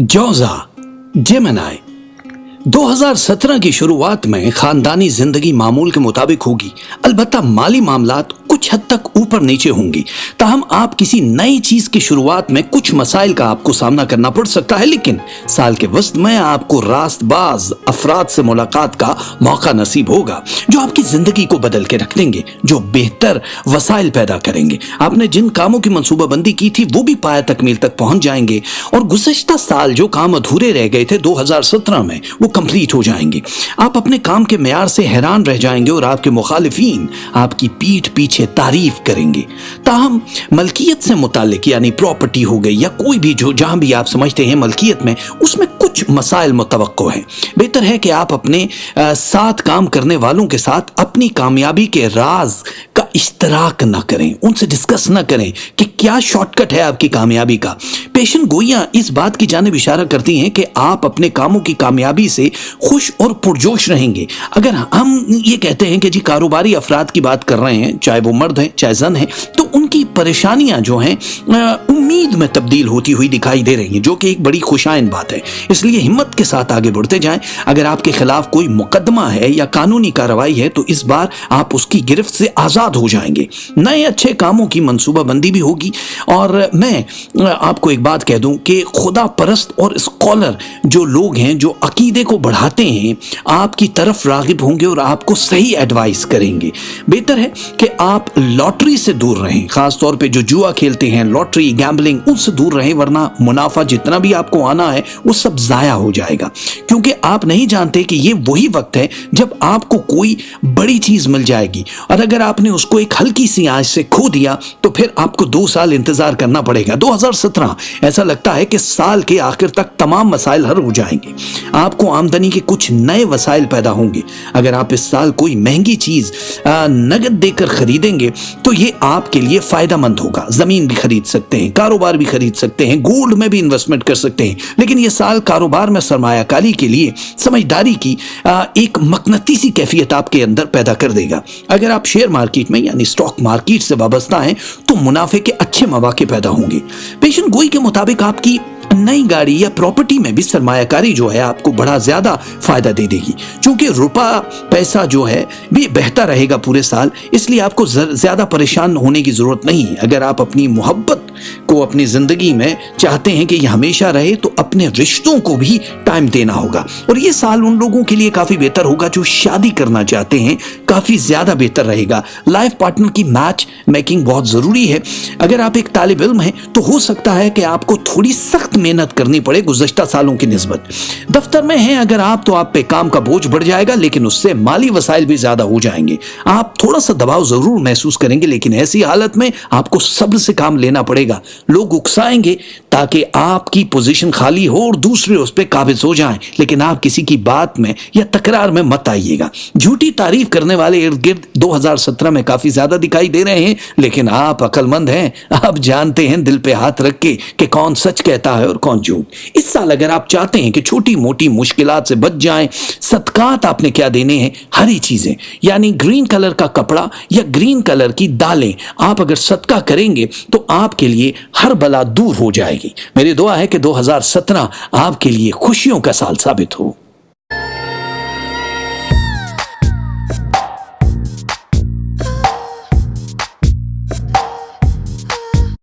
जौजा Gemini 2017 की शुरुआत में खानदानी जिंदगी मामूल के मुताबिक होगी, अलबत्ता माली मामलात कुछ हद तक ऊपर नीचे होंगी। ताहम आप किसी नई चीज की शुरुआत में कुछ मसाइल का आपको सामना करना पड़ सकता है, लेकिन साल के वस्त में आपको रास्तबाज अफराद से मुलाकात का मौका नसीब होगा जो आपकी जिंदगी को बदल के रख देंगे, जो बेहतर वसाइल पैदा करेंगे। आपने जिन कामों की मंसूबाबंदी की थी वो भी पाया तकमील तक पहुंच जाएंगे और गुज़श्ता साल जो काम अधूरे रह गए थे 2017 में वो कंप्लीट हो जाएंगे। आप अपने काम के मेयार से हैरान रह जाएंगे और आपके मुखालिफीन आपकी पीठ पीछे तारीफ करेंगे। ताहम मलकियत से मुतालिक यानी प्रॉपर्टी हो गई या कोई भी जो जहां भी आप समझते हैं मलकियत में, उसमें कुछ मसाइल मुतवक्को हैं। बेहतर है कि आप अपने साथ काम करने वालों के साथ अपनी कामयाबी के राज का इश्तराक न करें, उनसे डिस्कस न करें कि क्या शॉर्टकट है आपकी कामयाबी का। पेशन गोइयां इस बात की जानिब इशारा करती हैं कि आप अपने कामों की कामयाबी से खुश और पुरजोश रहेंगे। अगर हम ये कहते हैं कि जी कारोबारी अफराद की बात कर रहे हैं, चाहे वो मर्द हैं चाहे जन हैं, तो उनकी परेशानियां जो हैं उम्मीद में तब्दील होती हुई दिखाई दे रही हैं, जो कि एक बड़ी खुशाइन बात है। इसलिए हिम्मत के साथ आगे बढ़ते जाएं। अगर आपके खिलाफ कोई मुकदमा है या कानूनी कार्रवाई है तो इस बार आप उसकी गिरफ्त से आजाद हो जाएंगे। नए अच्छे कामों की मंसूबाबंदी भी होगी। और मैं आपको एक बात कह दूं कि खुदा परस्त और स्कॉलर जो लोग हैं, जो अकीदे को बढ़ाते हैं, आपकी तरफ रागिब होंगे और आपको सही एडवाइस करेंगे। बेहतर है कि आप लॉटरी से दूर रहें, खास तौर पे जो जुआ खेलते हैं, लॉटरी गैम्बलिंग, उनसे दूर रहें, वरना मुनाफा जितना भी आपको आना है वो सब जाया हो जाएगा। क्योंकि आप नहीं जानते कि ये वही वक्त है जब आपको कोई बड़ी चीज मिल जाएगी और अगर आपने उसको एक हल्की सी आंच से खो दिया तो फिर आपको 2 साल इंतजार करना पड़ेगा। 2017 ऐसा लगता है कि साल के आखिर तक तमाम मसाइल हल हो जाएंगे। आपको आमदनी के कुछ नए वसाइल पैदा होंगे। अगर आप इस साल कोई महंगी चीज नगद देकर खरीदेंगे तो ये आपके लिए फायदेमंद होगा। जमीन भी खरीद सकते हैं, कारोबार भी खरीद सकते हैं, गोल्ड में भी इन्वेस्टमेंट कर सकते हैं। लेकिन ये साल कारोबार में सरमायाकारी के लिए समझदारी की एक मकनतीसी कैफियत आपके अंदर पैदा कर देगा। अगर आप शेयर मार्केट में यानी स्टॉक मार्केट से वाबस्ता हैं तो मुनाफे के अच्छे मौके पैदा होंगे। पेशन गोई के मुताबिक आपकी नई गाड़ी या प्रॉपर्टी में भी सरमायाकारी जो है आपको बड़ा ज्यादा फायदा दे देगी। क्योंकि रुपया पैसा जो है भी बहता रहेगा पूरे साल, इसलिए आपको ज्यादा परेशान होने की जरूरत नहीं है। अगर आप अपनी मोहब्बत को अपनी जिंदगी में चाहते हैं कि ये हमेशा रहे तो अपने रिश्तों को भी टाइम देना होगा। और ये साल उन लोगों के लिए काफी बेहतर होगा जो शादी करना चाहते हैं, काफी ज्यादा बेहतर रहेगा। लाइफ पार्टनर की मैच मेकिंग बहुत जरूरी है। अगर आप एक तालिब इल्म हैं तो हो सकता है कि आपको थोड़ी सख्त मेहनत करनी पड़े गुज़श्ता सालों की निस्बत। दफ्तर में हैं अगर आप तो आप पे काम का बोझ बढ़ जाएगा, लेकिन उससे माली वसाइल भी ज्यादा हो जाएंगे। आप थोड़ा सा दबाव जरूर महसूस करेंगे, लेकिन ऐसी हालत में आपको सब्र से काम लेना पड़ेगा। लोग उकसाएंगे ताकि आपकी पोजीशन खाली हो और दूसरे उस पर काबिज हो जाएं, लेकिन आप किसी की बात में या तकरार में मत आइएगा। झूठी तारीफ करने वाले इर्द गिर्द 2017 में काफी ज्यादा दिखाई दे रहे हैं, लेकिन आप अक्लमंद हैं, आप जानते हैं दिल पे हाथ रख के कि कौन सच कहता है और कौन झूठ। इस साल अगर आप चाहते हैं कि छोटी मोटी मुश्किलात से बच जाएं, सदकात आपने क्या देने हैं, हरी चीजें यानी ग्रीन कलर का कपड़ा या ग्रीन कलर की दालें आप अगर सदका करेंगे तो आपके लिए हर बला दूर हो जाएगी। मेरी दुआ है कि 2017 आपके लिए खुशियों का साल साबित हो।